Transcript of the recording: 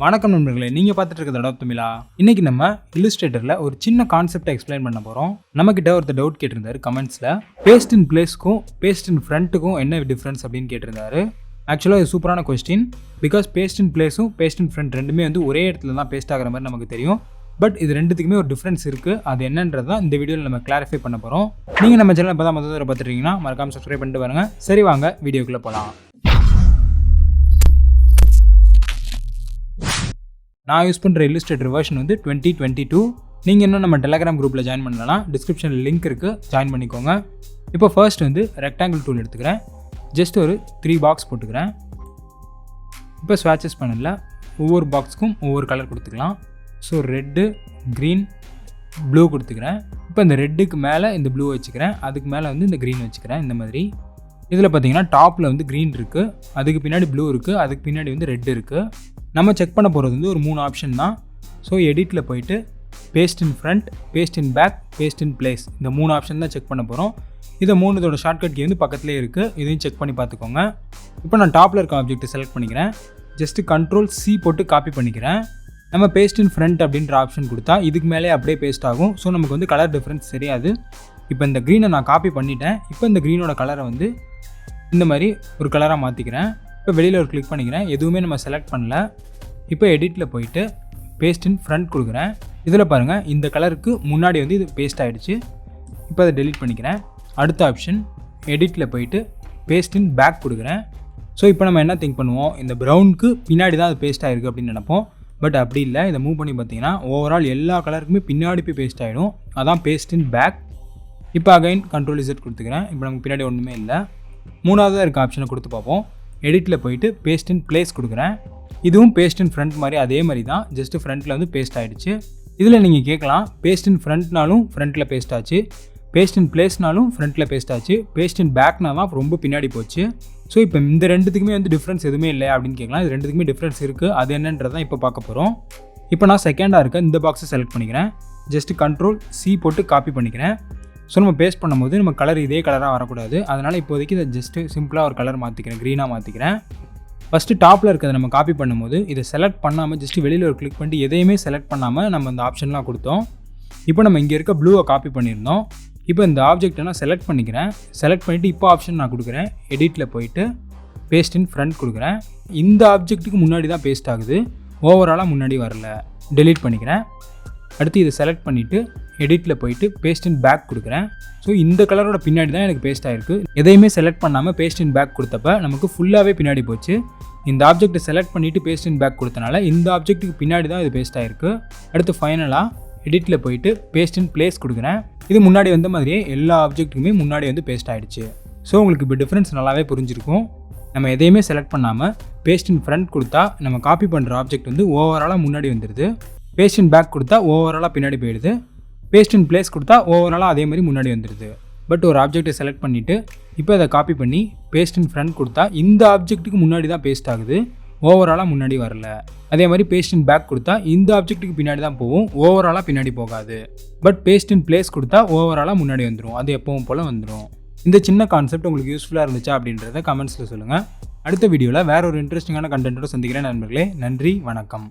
வணக்கம் நண்பர்களே, நீங்க பார்த்துட்டு இருக்கிறது Adobe தமிழா. இன்னைக்கு நம்ம Illustratorல ஒரு சின்ன கான்செப்டை எக்ஸ்பிளைன் பண்ண போறோம். நம்ம கிட்ட ஒருத்தர் டவுட் கேட்டிருந்தாரு கமெண்ட்ஸ்ல. பேஸ்ட் இன் பிளேஸ்க்கும் பேஸ்ட் இன் ஃப்ரண்ட்டுக்கும் என்ன டிஃபரன்ஸ் அப்படின்னு கேட்டிருந்தாரு. ஆக்சுவலாக இது சூப்பரான கொஸ்டின். பிகாஸ் பேஸ்ட் இன் பிளேஸும் பேஸ்ட் இன் ஃப்ரண்ட் ரெண்டுமே வந்து ஒரே இடத்துல தான் பேஸ்ட் ஆகிற மாதிரி நமக்கு தெரியும். பட் இது ரெண்டுத்துக்குமே ஒரு டிஃப்ரென்ஸ் இருக்குது. அது என்னன்றது தான் இந்த வீடியோவில் நம்ம கிளாரிஃபை பண்ண போகிறோம். நீங்கள் நம்ம சேனல் இப்போ தான் முதல் தடவை பார்த்துட்டீங்கன்னா மறக்காம சப்ஸ்கிரைப் பண்ணிட்டு பாருங்க. சரி, வாங்க வீடியோக்குள்ளே போகலாம். நான் யூஸ் பண்ணுற Illustrator வெர்ஷன் வந்து 2022. நீங்கள் இன்னும் நம்ம டெலகிராம் குரூப்பில் ஜாயின் பண்ணலாம். டிஸ்கிரிப்ஷனில் லிங்க் இருக்குது, ஜாயின் பண்ணிக்கோங்க. இப்போ ஃபர்ஸ்ட் வந்து ரெக்டாங்கிள் டூல் எடுத்துக்கிறேன். ஜஸ்ட் ஒரு 3 பாக்ஸ் போட்டுக்கிறேன். இப்போ ஸ்வாட்சஸ் பண்ணல ஒவ்வொரு பாக்ஸுக்கும் ஒவ்வொரு கலர் கொடுத்துக்கலாம். ஸோ ரெட்டு, க்ரீன், ப்ளூ கொடுத்துக்கிறேன். இப்போ இந்த ரெட்டுக்கு மேலே இந்த ப்ளூ வச்சுக்கிறேன், அதுக்கு மேலே வந்து இந்த க்ரீன் வச்சுக்கிறேன். இந்த மாதிரி இதில் பார்த்தீங்கன்னா டாப்பில் வந்து க்ரீன் இருக்குது, அதுக்கு பின்னாடி ப்ளூ இருக்குது, அதுக்கு பின்னாடி வந்து ரெட் இருக்குது. நம்ம செக் பண்ண போகிறது வந்து ஒரு 3 ஆப்ஷன் தான். ஸோ எடிட்டில் போயிட்டு paste in front, paste in back, paste in place, இந்த 3 ஆப்ஷன் தான் செக் பண்ண போகிறோம். இதை 3 ஷார்ட்கட் கீ வந்து பக்கத்துலேயே இருக்குது, இதையும் செக் பண்ணி பார்த்துக்கோங்க. இப்போ நான் டாப்பில் இருக்க ஆப்ஜெக்ட்டை செலக்ட் பண்ணிக்கிறேன். ஜஸ்ட்டு Ctrl+C போட்டு காப்பி பண்ணிக்கிறேன். நம்ம பேஸ்ட் இன் ஃப்ரண்ட் அப்படின்ற ஆப்ஷன் கொடுத்தா இதுக்கு மேலே அப்படியே பேஸ்ட் ஆகும். ஸோ நமக்கு வந்து கலர் டிஃப்ரென்ஸ் தெரியாது. இப்போ இந்த க்ரீனை நான் காப்பி பண்ணிட்டேன். இப்போ இந்த க்ரீனோட கலரை வந்து இந்த மாதிரி ஒரு கலராக மாற்றிக்கிறேன். இப்போ வெளியில் ஒரு கிளிக் பண்ணிக்கிறேன். எதுவுமே நம்ம செலக்ட் பண்ணல. இப்போ எடிட்டில் போயிட்டு பேஸ்ட் இன் ஃப்ரண்ட் கொடுக்குறேன். இதில் பாருங்கள், இந்த கலருக்கு முன்னாடி வந்து இது பேஸ்ட் ஆகிடுச்சு. இப்போ அதை டெலீட் பண்ணிக்கிறேன். அடுத்த ஆப்ஷன் எடிட்டில் போயிட்டு பேஸ்ட் இன் பேக் கொடுக்குறேன். ஸோ இப்போ நம்ம என்ன திங்க் பண்ணுவோம், இந்த ப்ரௌனுக்கு பின்னாடி தான் அது பேஸ்ட் ஆகிருக்கு அப்படின்னு நினைப்போம். பட் அப்படி இல்லை. இதை மூவ் பண்ணி பார்த்தீங்கன்னா ஓவரால் எல்லா கலருக்குமே பின்னாடி போய் பேஸ்ட் ஆகிடும். அதான் பேஸ்ட் இன் பேக். இப்போ அகைன் Ctrl+Z கொடுத்துக்கிறேன். இப்போ நமக்கு பின்னாடி ஒன்றுமே இல்லை. மூணாவதாக இருக்க ஆப்ஷனை கொடுத்து பார்ப்போம். எடிட்டில் போயிட்டு பேஸ்ட் இன் பிளேஸ் கொடுக்குறேன். இதுவும் பேஸ்ட் இன் ஃப்ரண்ட் மாதிரி அதே மாதிரி தான், ஜஸ்ட்டு ஃப்ரண்ட்டில் வந்து பேஸ்ட் ஆகிடுச்சு. இதில் நீங்கள் கேட்கலாம், பேஸ்ட் இன் ஃப்ரண்ட்னாலும் ஃப்ரண்ட்டில் பேஸ்ட் ஆச்சு, பேஸ்ட் இன் பிளேஸ்னாலும் ஃப்ரண்ட்டில் பேஸ்ட் ஆச்சு, பேஸ்ட் இன் பேக்னா தான் ரொம்ப பின்னாடி போச்சு. ஸோ இப்போ இந்த ரெண்டுத்துக்குமே வந்து டிஃப்ரென்ஸ் எதுவுமே இல்லை அப்படின்னு கேட்கலாம். இது ரெண்டுத்துக்குமே டிஃப்ரென்ஸ் இருக்குது. அது என்னன்றதான் இப்போ பார்க்க போகிறோம். இப்போ நான் செகண்டாக இருக்க இந்த பாக்ஸை செலக்ட் பண்ணிக்கிறேன். ஜஸ்ட்டு Ctrl+C போட்டு காப்பி பண்ணிக்கிறேன். ஸோ நம்ம பேஸ்ட் பண்ணும்போது நம்ம கலர் இதே கலராக வரக்கூடாது. அதனால் இப்போதைக்கு இதை ஜஸ்ட்டு சிம்பிளாக ஒரு கலர் மாற்றிக்கிறேன், க்ரீனாக மாற்றிக்கிறேன். ஃபஸ்ட்டு டாப்பில் இருக்கிறத நம்ம காப்பி பண்ணும்போது இதை செலக்ட் பண்ணாமல் ஜஸ்ட்டு வெளியில் ஒரு கிளிக் பண்ணிட்டு எதையுமே செலக்ட் பண்ணாமல் நம்ம இந்த ஆப்ஷன்லாம் கொடுத்தோம். இப்போ நம்ம இங்கே இருக்க ப்ளூவை காப்பி பண்ணியிருந்தோம். இப்போ இந்த ஆப்ஜெக்ட்டை நான் செலக்ட் பண்ணிக்கிறேன். செலக்ட் பண்ணிவிட்டு இப்போ ஆப்ஷன் நான் கொடுக்குறேன். எடிட்டில் போயிட்டு பேஸ்ட் இன் ஃப்ரண்ட் கொடுக்குறேன். இந்த ஆப்ஜெக்ட்டுக்கு முன்னாடி தான் பேஸ்ட் ஆகுது, ஓவராலாக முன்னாடி வரல. டெலீட் பண்ணிக்கிறேன். அடுத்து இதை செலக்ட் பண்ணிவிட்டு எடிட்டில் போயிட்டு பேஸ்ட் இன் பேக் கொடுக்குறேன். ஸோ இந்த கலரோட பின்னாடி தான் எனக்கு பேஸ்ட் ஆகிருக்கு. எதையுமே செலக்ட் பண்ணாமல் பேஸ்ட் இன் பேக் கொடுத்தப்ப நமக்கு ஃபுல்லாகவே பின்னாடி போச்சு. இந்த ஆப்ஜெக்ட்டை செலக்ட் பண்ணிவிட்டு பேஸ்ட் இன் பேக் கொடுத்தனால இந்த ஆப்ஜெக்ட்டுக்கு பின்னாடி தான் இது பேஸ்ட் ஆகிருக்கு. அடுத்து ஃபைனலாக எடிட்டில் போயிட்டு பேஸ்ட் இன் பிளேஸ் கொடுக்குறேன். இது முன்னாடி வந்த மாதிரியே எல்லா ஆப்ஜெக்ட்டுக்குமே முன்னாடி வந்து பேஸ்ட் ஆகிடுச்சு. ஸோ உங்களுக்கு இப்போ டிஃப்ரென்ஸ் நல்லாவே புரிஞ்சிருக்கும். நம்ம எதையுமே செலக்ட் பண்ணாமல் பேஸ்ட் இன் ஃப்ரண்ட் கொடுத்தா நம்ம காப்பி பண்ணுற ஆப்ஜெக்ட் வந்து ஓவராலாக முன்னாடி வந்துடுது. பேஸ்ட் இன் பேக் கொடுத்தா ஓவராலாக பின்னாடி போயிடுது. பேஸ்ட் இன் பிளேஸ் கொடுத்தா ஓவராலாக அதே மாதிரி முன்னாடி வந்துடுது. பட் ஒரு ஆப்ஜெக்ட்டை செலக்ட் பண்ணிவிட்டு இப்போ அதை காப்பி பண்ணி பேஸ்ட் இன் ஃப்ரண்ட் கொடுத்தா இந்த ஆப்ஜெக்ட்டுக்கு முன்னாடி தான் பேஸ்ட் ஆகுது, ஓவராலாக முன்னாடி வரல. அதே மாதிரி பேஸ்ட் இன் பேக் கொடுத்தா இந்த ஆப்ஜெக்ட்டுக்கு பின்னாடி தான் போகும், ஓவராலாக பின்னாடி போகாது. பட் பேஸ்ட் இன் பிளேஸ் கொடுத்தா ஓவராலாக முன்னாடி வந்துடும், அது எப்பவும் போல் வந்துடும். இந்த சின்ன கான்செப்ட் உங்களுக்கு யூஸ்ஃபுல்லாக இருந்துச்சா அப்படின்றத கமெண்ட்ஸில் சொல்லுங்கள். அடுத்த வீடியோவில் வேற ஒரு இன்ட்ரெஸ்டிங்கான கண்டென்ட்டோட சந்திக்கிறேன் நண்பர்களே. நன்றி, வணக்கம்.